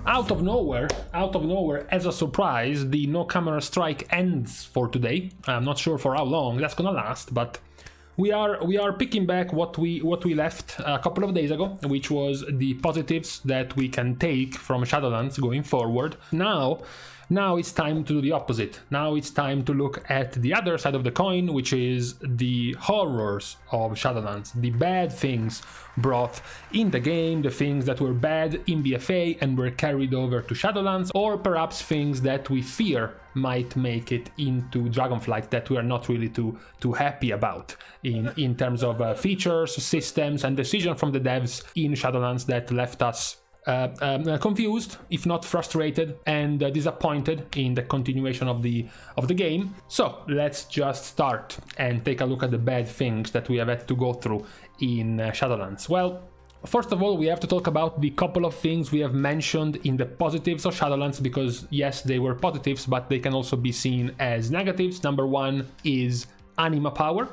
out of nowhere, as a surprise, the no camera strike ends for today. I'm not sure for how long that's gonna last, but we are picking back what we left a couple of days ago, which was the positives that we can take from Shadowlands going forward. Now it's time to do the opposite. Now it's time to look at the other side of the coin, which is the horrors of Shadowlands, the bad things brought in the game, the things that were bad in BFA and were carried over to Shadowlands, or perhaps things that we fear might make it into Dragonflight that we are not really too happy about in terms of features, systems, and decision from the devs in Shadowlands that left us confused, if not frustrated, and disappointed in the continuation of the game. So let's just start and take a look at the bad things that we have had to go through in Shadowlands. Well, first of all, we have to talk about the couple of things we have mentioned in the positives of Shadowlands, because yes, they were positives, but they can also be seen as negatives. Number one is anima power.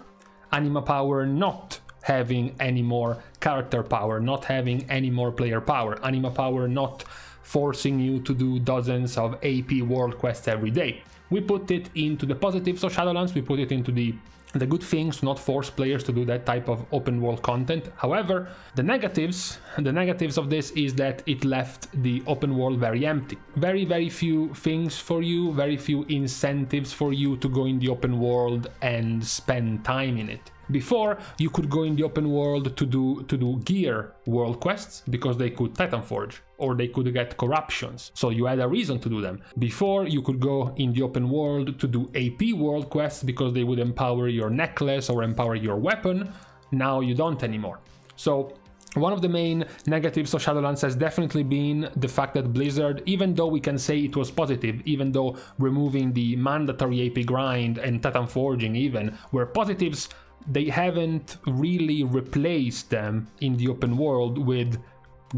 Anima power not having any more character power, not having any more player power, anima power not forcing you to do dozens of AP world quests every day. We put it into the positives of Shadowlands, we put it into the good things to not force players to do that type of open world content. However, the negatives of this is that it left the open world very empty. Very few things for you, very few incentives for you to go in the open world and spend time in it. Before, you could go in the open world to do gear world quests because they could Titanforge, or they could get corruptions, so you had a reason to do them. Before, you could go in the open world to do AP world quests because they would empower your necklace or empower your weapon. Now you don't anymore. So one of the main negatives of Shadowlands has definitely been the fact that Blizzard, even though we can say it was positive, even though removing the mandatory AP grind and Titanforging even were positives, they haven't really replaced them in the open world with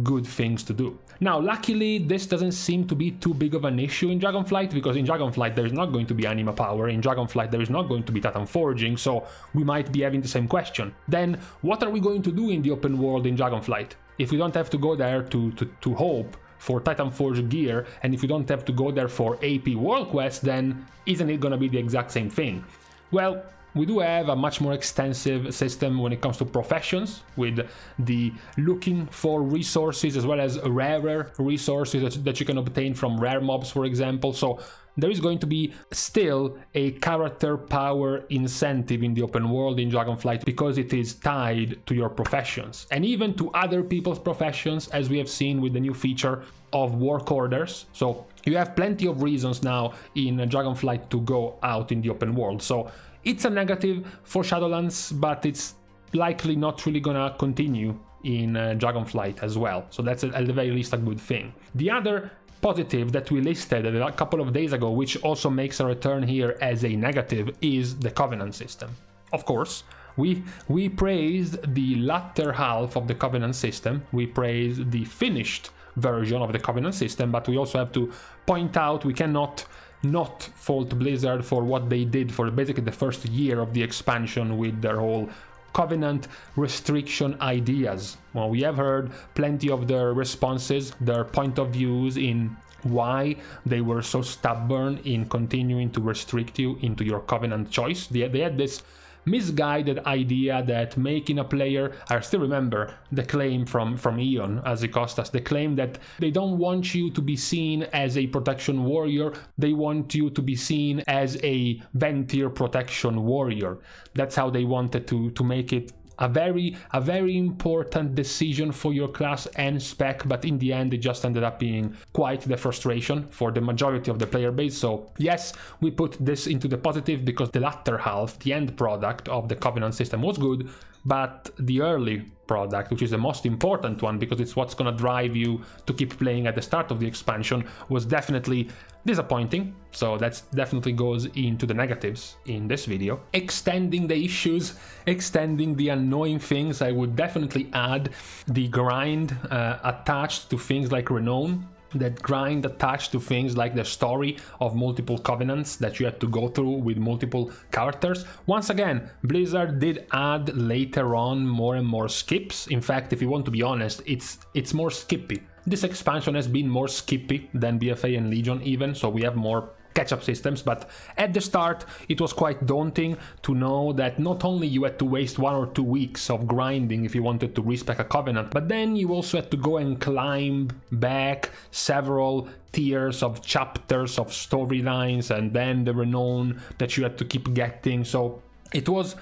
good things to do. Now, luckily, this doesn't seem to be too big of an issue in Dragonflight, because in Dragonflight there is not going to be anima power, in Dragonflight there is not going to be Titanforging, so we might be having the same question. Then, what are we going to do in the open world in Dragonflight? If we don't have to go there to hope for Titanforge gear, and if we don't have to go there for AP world quests, then isn't it gonna be the exact same thing? Well, we do have a much more extensive system when it comes to professions, with the looking for resources as well as rarer resources that you can obtain from rare mobs, for example. So there is going to be still a character power incentive in the open world in Dragonflight, because it is tied to your professions and even to other people's professions, as we have seen with the new feature of work orders. So you have plenty of reasons now in Dragonflight to go out in the open world. So it's a negative for Shadowlands, but it's likely not really gonna continue in Dragonflight as well. So that's at the very least a good thing. The other positive that we listed a couple of days ago, which also makes a return here as a negative, is the Covenant system. Of course, we praised the latter half of the Covenant system, we praised the finished version of the Covenant system, but we also have to point out we cannot not fault Blizzard for what they did for basically the first year of the expansion with their whole Covenant restriction ideas. Well, we have heard plenty of their responses, their point of views in why they were so stubborn in continuing to restrict you into your Covenant choice. They had this misguided idea that making a player, I still remember the claim from Ion as it cost us, the claim that they don't want you to be seen as a protection warrior, they want you to be seen as a Ventir protection warrior. That's how they wanted to make it a very important decision for your class and spec, but in the end it just ended up being quite the frustration for the majority of the player base. So yes, we put this into the positive because the latter half, the end product of the Covenant system, was good, but the early product, which is the most important one because it's what's gonna drive you to keep playing at the start of the expansion, was definitely disappointing. So that definitely goes into the negatives in this video. Extending the issues, extending the annoying things, I would definitely add the grind attached to things like Renown. That grind attached to things like the story of multiple covenants that you had to go through with multiple characters. Once again, Blizzard did add later on more and more skips. In fact, if you want to be honest, it's more skippy This expansion has been more skippy than BFA and Legion even, so we have more catch-up systems, but at the start it was quite daunting to know that not only you had to waste 1 or 2 weeks of grinding if you wanted to respec a Covenant, but then you also had to go and climb back several tiers of chapters of storylines and then the renown that you had to keep getting. So it was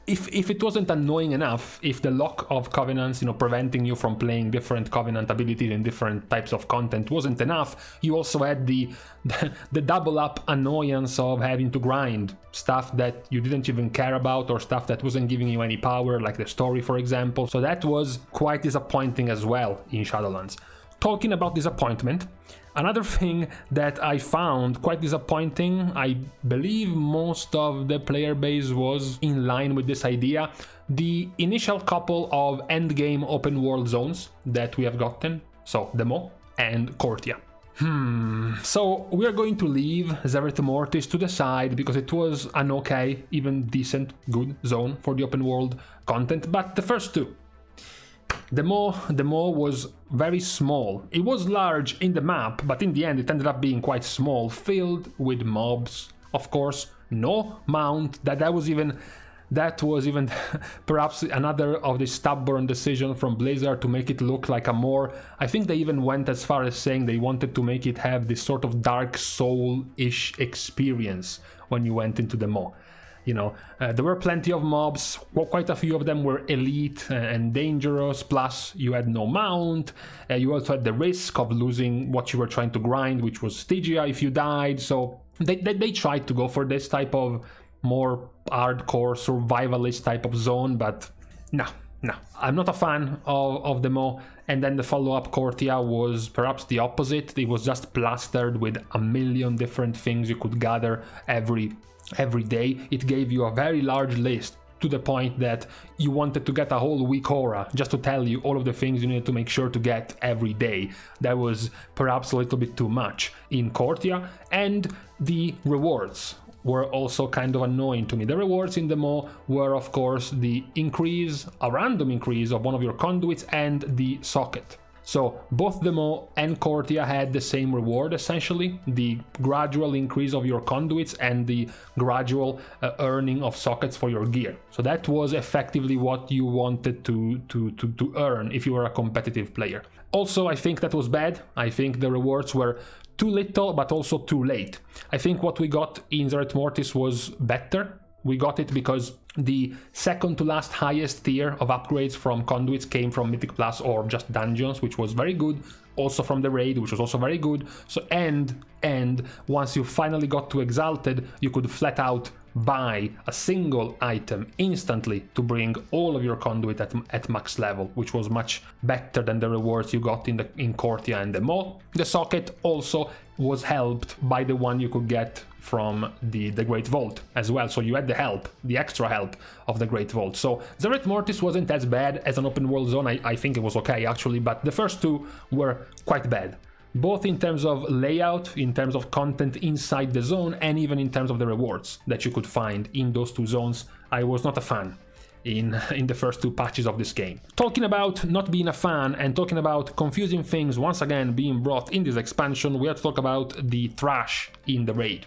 if it wasn't annoying enough, if the lock of Covenants, preventing you from playing different Covenant abilities and different types of content wasn't enough, you also had the double up annoyance of having to grind stuff that you didn't even care about or stuff that wasn't giving you any power, like the story, for example. So that was quite disappointing as well in Shadowlands. Talking about disappointment, another thing that I found quite disappointing, I believe most of the player base was in line with this idea, the initial couple of endgame open world zones that we have gotten, so Demo and Korthia. So we are going to leave Zereth Mortis to the side because it was an okay, even decent, good zone for the open world content, but the first two, the Mo was very small. It was large in the map, but in the end it ended up being quite small, filled with mobs. Of course, no mount. That was even perhaps another of the stubborn decision from Blizzard to make it look like a more... I think they even went as far as saying they wanted to make it have this sort of Dark Soul-ish experience when you went into the Mo. There were plenty of mobs, quite a few of them were elite and dangerous, plus you had no mount, you also had the risk of losing what you were trying to grind, which was Stygia if you died, so they tried to go for this type of more hardcore survivalist type of zone, but no. I'm not a fan of the Mo, and then the follow-up Korthia was perhaps the opposite. It was just plastered with a million different things you could gather every day. It gave you a very large list to the point that you wanted to get a whole week aura just to tell you all of the things you needed to make sure to get every day. That was perhaps a little bit too much in Korthia, and the rewards were also kind of annoying to me. The rewards in the Mo were of course a random increase of one of your conduits and the socket. So both the Mo and Korthia had the same reward essentially, the gradual increase of your conduits and the gradual earning of sockets for your gear. So that was effectively what you wanted to earn if you were a competitive player. Also, I think that was bad. I think the rewards were too little but also too late. I think what we got in Zereth Mortis was better. We got it because the second to last highest tier of upgrades from conduits came from Mythic Plus or just dungeons, which was very good. Also from the raid, which was also very good. So and once you finally got to Exalted, you could flat out buy a single item instantly to bring all of your conduit at max level, which was much better than the rewards you got in Korthia and the Mo. The socket also was helped by the one you could get from the Great Vault as well, so you had the extra help of the Great Vault. So Zereth Mortis wasn't as bad as an open world zone. I think it was okay actually, but the first two were quite bad, both in terms of layout, in terms of content inside the zone, and even in terms of the rewards that you could find in those two zones. I was not a fan in the first two patches of this game. Talking about not being a fan and talking about confusing things once again being brought in this expansion, we have to talk about the trash in the raid.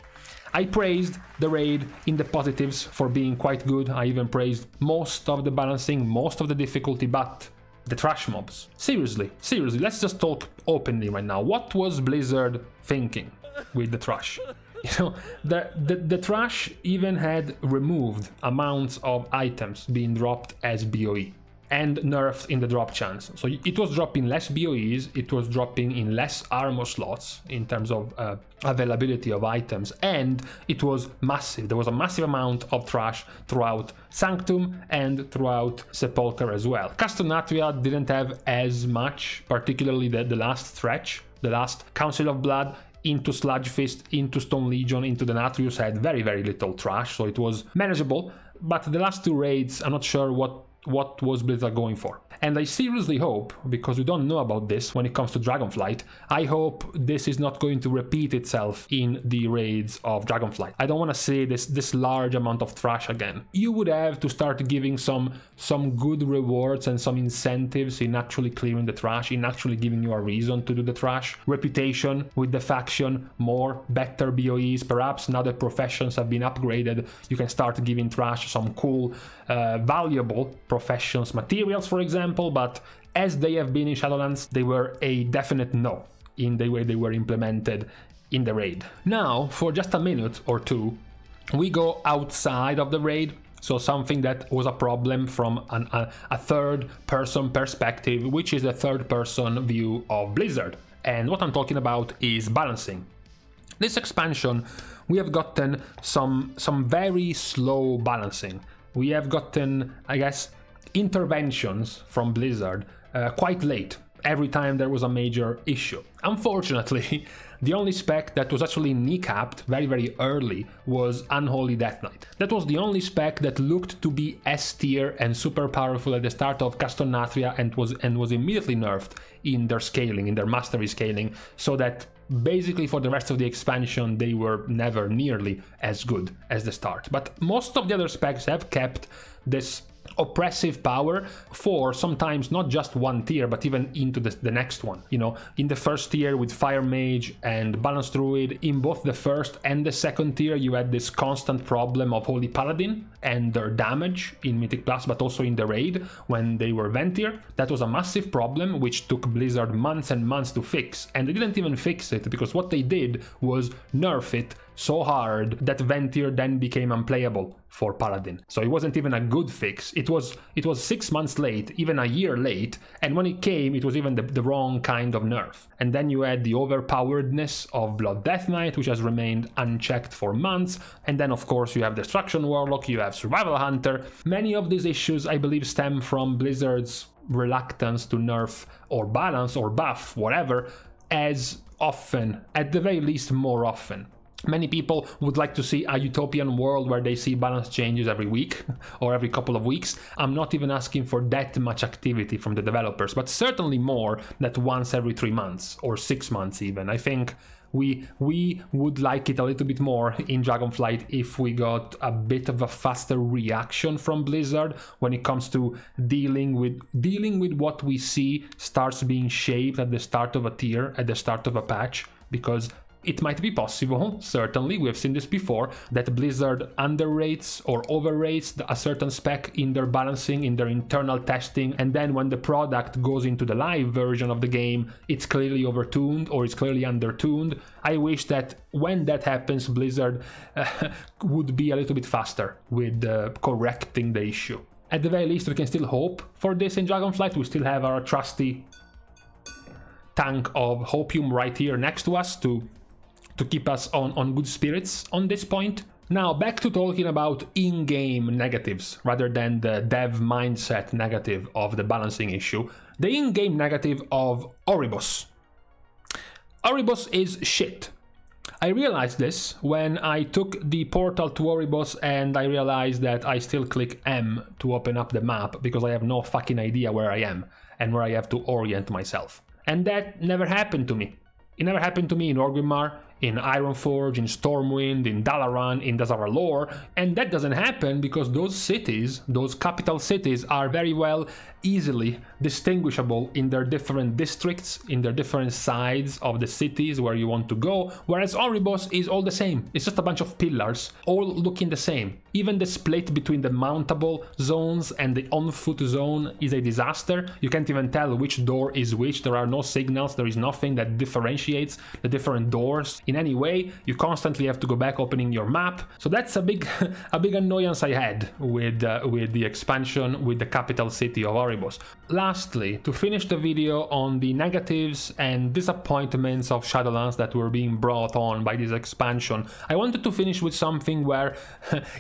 I praised the raid in the positives for being quite good. I even praised most of the balancing, most of the difficulty, but the trash mobs. Seriously, let's just talk openly right now. What was Blizzard thinking with the trash? The trash even had removed amounts of items being dropped as BOE and nerfed in the drop chance. So it was dropping less BOEs, it was dropping in less armor slots in terms of availability of items, and it was massive. There was a massive amount of trash throughout Sanctum and throughout Sepulchre as well. Castanatria didn't have as much, particularly the last stretch, the last Council of Blood into Sludge Fist, into Stone Legion, into the Natrius had very, very little trash, so it was manageable. But the last two raids, I'm not sure what was Blizzard going for. And I seriously hope, because we don't know about this when it comes to Dragonflight, I hope this is not going to repeat itself in the raids of Dragonflight. I don't want to see this large amount of trash again. You would have to start giving some some good rewards and some incentives in actually clearing the trash, in actually giving you a reason to do the trash. Reputation with the faction, more, better BOEs, perhaps now that professions have been upgraded, you can start giving trash some cool, valuable professions materials, for example, but as they have been in Shadowlands, they were a definite no in the way they were implemented in the raid. Now, for just a minute or two, we go outside of the raid, so something that was a problem from a third-person perspective, which is the third-person view of Blizzard. And what I'm talking about is balancing. This expansion, we have gotten some very slow balancing. We have gotten, I guess, interventions from Blizzard quite late, every time there was a major issue. Unfortunately, the only spec that was actually kneecapped very early was Unholy Death Knight. That was the only spec that looked to be S tier and super powerful at the start of Castonatria and was immediately nerfed in their scaling, in their mastery scaling, so that basically for the rest of the expansion they were never nearly as good as the start. But most of the other specs have kept this oppressive power for sometimes not just one tier but even into the next one. You know, in the first tier with Fire Mage and Balanced Druid, in both the first and the second tier you had this constant problem of Holy Paladin and their damage in Mythic Plus, but also in the raid when they were Ventier. That was a massive problem which took Blizzard months and months to fix, and they didn't even fix it because what they did was nerf it so hard that Ventier then became unplayable for Paladin. So it wasn't even a good fix. It was 6 months late, even a year late, and when it came it was even the wrong kind of nerf. And then you had the overpoweredness of Blood Death Knight, which has remained unchecked for months, and then of course you have Destruction Warlock, you have Survival Hunter. Many of these issues I believe stem from Blizzard's reluctance to nerf or balance or buff whatever as often, at the very least more often. Many people would like to see a utopian world where they see balance changes every week or every couple of weeks. I'm not even asking for that much activity from the developers, but certainly more than once every 3 months or 6 months even. I think we would like it a little bit more in Dragonflight if we got a bit of a faster reaction from Blizzard when it comes to dealing with what we see starts being shaped at the start of a tier, at the start of a patch, because it might be possible, certainly, we have seen this before, that Blizzard underrates or overrates a certain spec in their balancing, in their internal testing, and then when the product goes into the live version of the game, it's clearly overtuned or it's clearly undertuned. I wish that when that happens, Blizzard would be a little bit faster with correcting the issue. At the very least, we can still hope for this in Dragonflight. We still have our trusty tank of Hopium right here next to us to keep us on good spirits on this point. Now back to talking about in-game negatives rather than the dev mindset negative of the balancing issue. The in-game negative of Oribos. Oribos is shit. I realized this when I took the portal to Oribos and I realized that I still click M to open up the map because I have no fucking idea where I am and where I have to orient myself. And that never happened to me. It never happened to me in Orgrimmar, in Ironforge, in Stormwind, in Dalaran, in Dazar'alor, and that doesn't happen because those cities, those capital cities, are very well easily distinguishable in their different districts, in their different sides of the cities where you want to go, whereas Oribos is all the same. It's just a bunch of pillars, all looking the same. Even the split between the mountable zones and the on-foot zone is a disaster. You can't even tell which door is which. There are no signals, there is nothing that differentiates the different doors in any way. You constantly have to go back opening your map. So that's a big annoyance I had with the expansion with the capital city of Oribos. Lastly, to finish the video on the negatives and disappointments of Shadowlands that were being brought on by this expansion, I wanted to finish with something where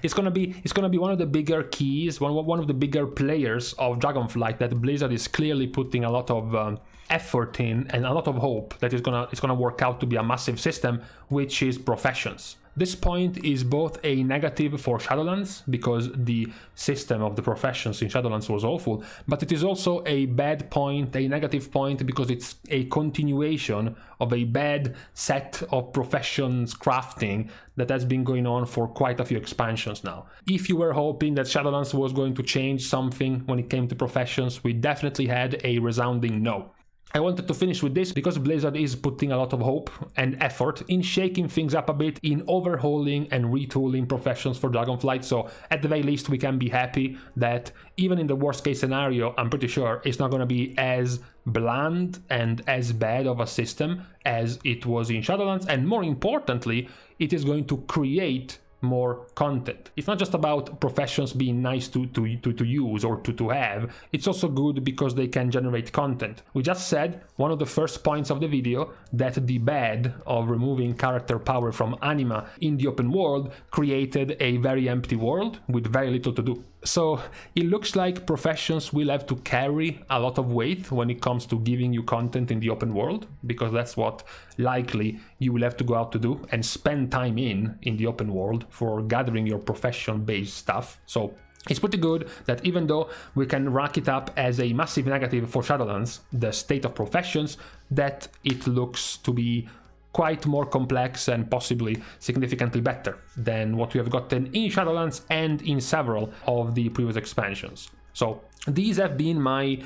it's gonna be one of the bigger keys, one of the bigger players of Dragonflight that Blizzard is clearly putting a lot of effort in and a lot of hope that it's gonna work out to be a massive system, which is professions. This point is both a negative for Shadowlands, because the system of the professions in Shadowlands was awful, but it is also a bad point, a negative point, because it's a continuation of a bad set of professions crafting that has been going on for quite a few expansions now. If you were hoping that Shadowlands was going to change something when it came to professions, we definitely had a resounding no. I wanted to finish with this because Blizzard is putting a lot of hope and effort in shaking things up a bit, in overhauling and retooling professions for Dragonflight, so at the very least we can be happy that even in the worst case scenario, I'm pretty sure it's not going to be as bland and as bad of a system as it was in Shadowlands, and more importantly, it is going to create more content. It's not just about professions being nice to use or to have, it's also good because they can generate content. We just said, one of the first points of the video, that the BAD of removing character power from anima in the open world created a very empty world with very little to do. So it looks like professions will have to carry a lot of weight when it comes to giving you content in the open world, because that's what likely you will have to go out to do and spend time in the open world for gathering your profession-based stuff. So it's pretty good that even though we can rack it up as a massive negative for Shadowlands, the state of professions, that it looks to be quite more complex and possibly significantly better than what we have gotten in Shadowlands and in several of the previous expansions. So these have been my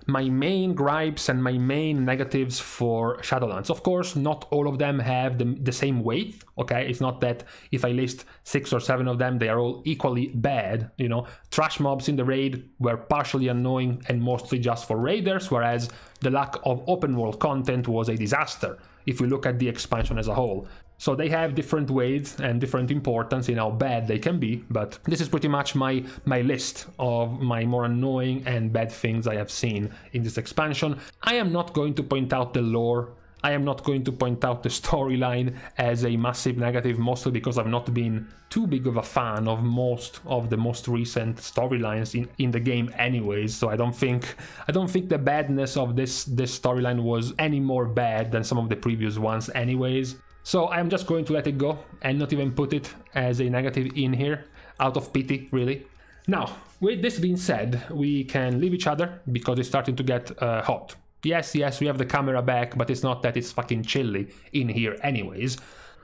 main gripes and my main negatives for Shadowlands. Of course, not all of them have the same weight, okay? It's not that if I list 6 or 7 of them, they are all equally bad, you know? Trash mobs in the raid were partially annoying and mostly just for raiders, whereas the lack of open world content was a disaster if we look at the expansion as a whole. So they have different weights and different importance in how bad they can be, but this is pretty much my list of my more annoying and bad things I have seen in this expansion. I am not going to point out the lore, I am not going to point out the storyline as a massive negative, mostly because I've not been too big of a fan of most of the most recent storylines in the game anyways, so I don't think the badness of this storyline was any more bad than some of the previous ones anyways. So I'm just going to let it go and not even put it as a negative in here, out of pity, really. Now, with this being said, we can leave each other because it's starting to get hot. Yes, we have the camera back, but it's not that it's fucking chilly in here anyways.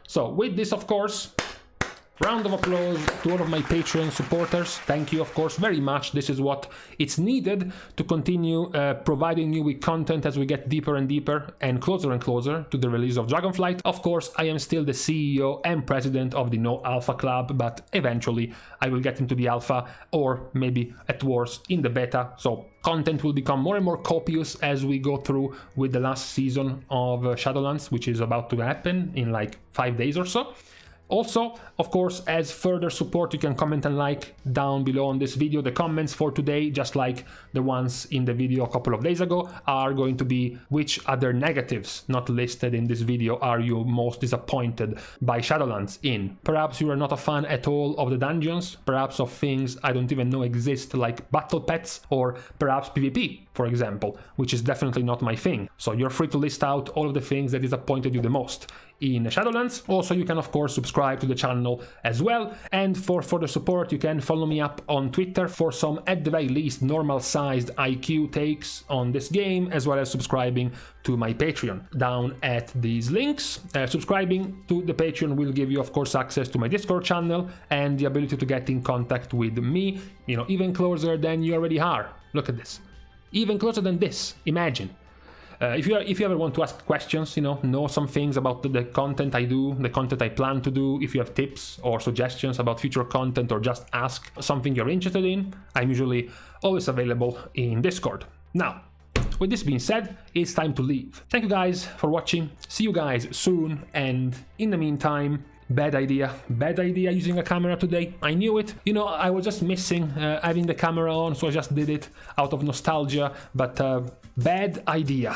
So with this, of course, round of applause to all of my Patreon supporters. Thank you, of course, very much. This is what it's needed to continue providing you with content as we get deeper and deeper and closer to the release of Dragonflight. Of course, I am still the CEO and president of the No Alpha Club, but eventually I will get into the alpha, or maybe at worst in the beta. So content will become more and more copious as we go through with the last season of Shadowlands, which is about to happen in like 5 days or so. Also, of course, as further support, you can comment and like down below on this video. The comments for today, just like the ones in the video a couple of days ago, are going to be which other negatives not listed in this video are you most disappointed by Shadowlands in. Perhaps you are not a fan at all of the dungeons, perhaps of things I don't even know exist like battle pets, or perhaps PvP, for example, which is definitely not my thing. So you're free to list out all of the things that disappointed you the most in Shadowlands. Also, you can of course subscribe to the channel as well, and for further support you can follow me up on Twitter for some at the very least normal sized IQ takes on this game, as well as subscribing to my Patreon down at these links. Subscribing to the Patreon will give you of course access to my Discord channel and the ability to get in contact with me, you know, even closer than you already are. Look at this, even closer than this, imagine. If you ever want to ask questions, you know some things about the content I do, the content I plan to do, if you have tips or suggestions about future content, or just ask something you're interested in, I'm usually always available in Discord. Now, with this being said, it's time to leave. Thank you guys for watching, see you guys soon, and in the meantime, bad idea using a camera today. I knew it, you know, I was just missing having the camera on, so I just did it out of nostalgia, but bad idea.